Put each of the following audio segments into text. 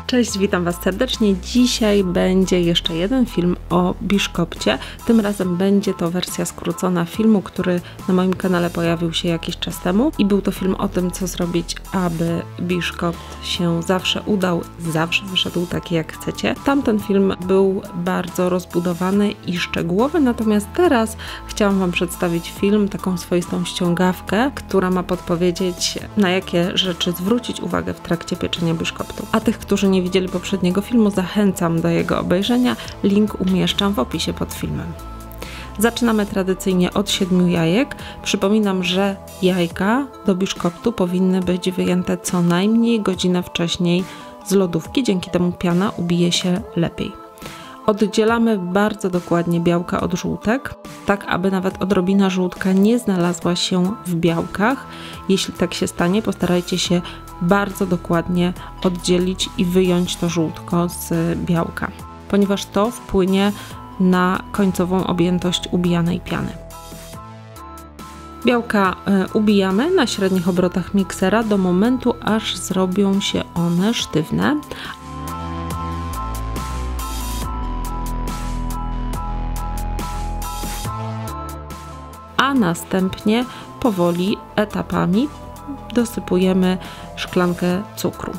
Cześć, witam Was serdecznie. Dzisiaj będzie jeszcze jeden film o biszkopcie. Tym razem będzie to wersja skrócona filmu, który na moim kanale pojawił się jakiś czas temu. I był to film o tym, co zrobić, aby biszkopt się zawsze udał, zawsze wyszedł taki, jak chcecie. Tamten film był bardzo rozbudowany i szczegółowy, natomiast teraz chciałam Wam przedstawić film, taką swoistą ściągawkę, która ma podpowiedzieć, na jakie rzeczy zwrócić uwagę w trakcie pieczenia biszkoptu. A tych, którzy nie widzieli poprzedniego filmu, zachęcam do jego obejrzenia. Link umieszczam w opisie pod filmem. Zaczynamy tradycyjnie od 7 jajek. Przypominam, że jajka do biszkoptu powinny być wyjęte co najmniej godzinę wcześniej z lodówki, dzięki temu piana ubije się lepiej. Oddzielamy bardzo dokładnie białka od żółtek, tak aby nawet odrobina żółtka nie znalazła się w białkach. Jeśli tak się stanie, postarajcie się bardzo dokładnie oddzielić i wyjąć to żółtko z białka, ponieważ to wpłynie na końcową objętość ubijanej piany. Białka ubijamy na średnich obrotach miksera do momentu, aż zrobią się one sztywne. A następnie powoli etapami dosypujemy szklankę cukru.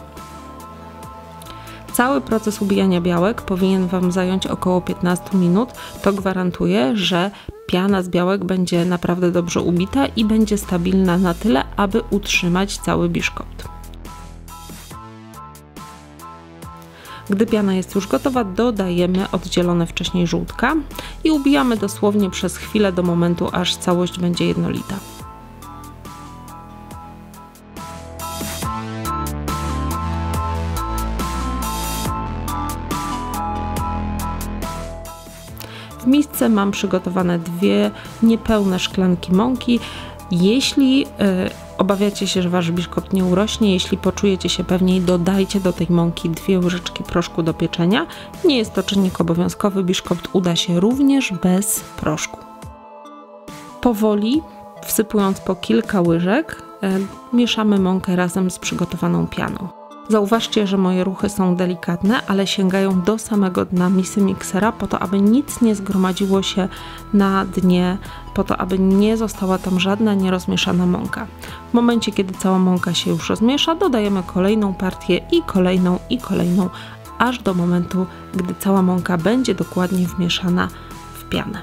Cały proces ubijania białek powinien Wam zająć około 15 minut. To gwarantuje, że piana z białek będzie naprawdę dobrze ubita i będzie stabilna na tyle, aby utrzymać cały biszkopt. Gdy piana jest już gotowa, dodajemy oddzielone wcześniej żółtka i ubijamy dosłownie przez chwilę do momentu, aż całość będzie jednolita. W misce mam przygotowane 2 niepełne szklanki mąki. Jeśli obawiacie się, że Wasz biszkopt nie urośnie, jeśli poczujecie się pewniej, dodajcie do tej mąki 2 łyżeczki proszku do pieczenia. Nie jest to czynnik obowiązkowy, biszkopt uda się również bez proszku. Powoli, wsypując po kilka łyżek, mieszamy mąkę razem z przygotowaną pianą. Zauważcie, że moje ruchy są delikatne, ale sięgają do samego dna misy miksera, po to, aby nic nie zgromadziło się na dnie, po to, aby nie została tam żadna nierozmieszana mąka. W momencie, kiedy cała mąka się już rozmiesza, dodajemy kolejną partię i kolejną, aż do momentu, gdy cała mąka będzie dokładnie wmieszana w pianę.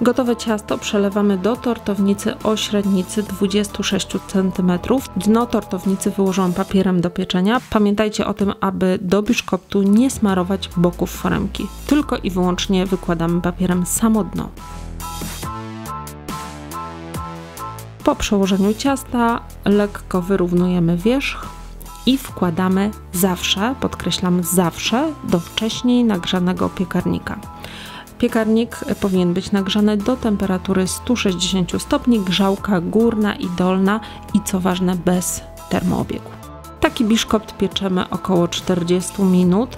Gotowe ciasto przelewamy do tortownicy o średnicy 26 cm. Dno tortownicy wyłożą papierem do pieczenia. Pamiętajcie o tym, aby do biszkoptu nie smarować boków foremki. Tylko i wyłącznie wykładamy papierem samo dno. Po przełożeniu ciasta lekko wyrównujemy wierzch i wkładamy zawsze, podkreślam zawsze, do wcześniej nagrzanego piekarnika. Piekarnik powinien być nagrzany do temperatury 160 stopni, grzałka górna i dolna i co ważne bez termoobiegu. Taki biszkopt pieczemy około 40 minut.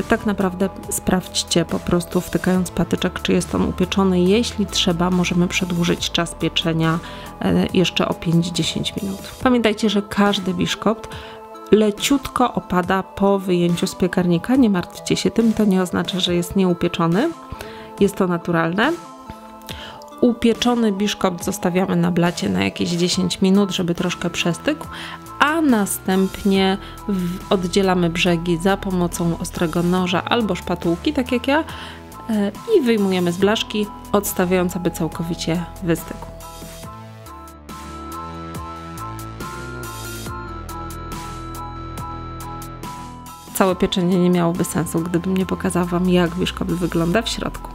Tak naprawdę sprawdźcie po prostu, wtykając patyczek, czy jest on upieczony. Jeśli trzeba, możemy przedłużyć czas pieczenia jeszcze o 5-10 minut. Pamiętajcie, że każdy biszkopt leciutko opada po wyjęciu z piekarnika. Nie martwcie się tym, to nie oznacza, że jest nieupieczony. Jest to naturalne. Upieczony biszkopt zostawiamy na blacie na jakieś 10 minut, żeby troszkę przestygł, a następnie oddzielamy brzegi za pomocą ostrego noża albo szpatułki, tak jak ja, i wyjmujemy z blaszki, odstawiając, aby całkowicie wystygł. Całe pieczenie nie miałoby sensu, gdybym nie pokazała Wam, jak biszkopt wygląda w środku.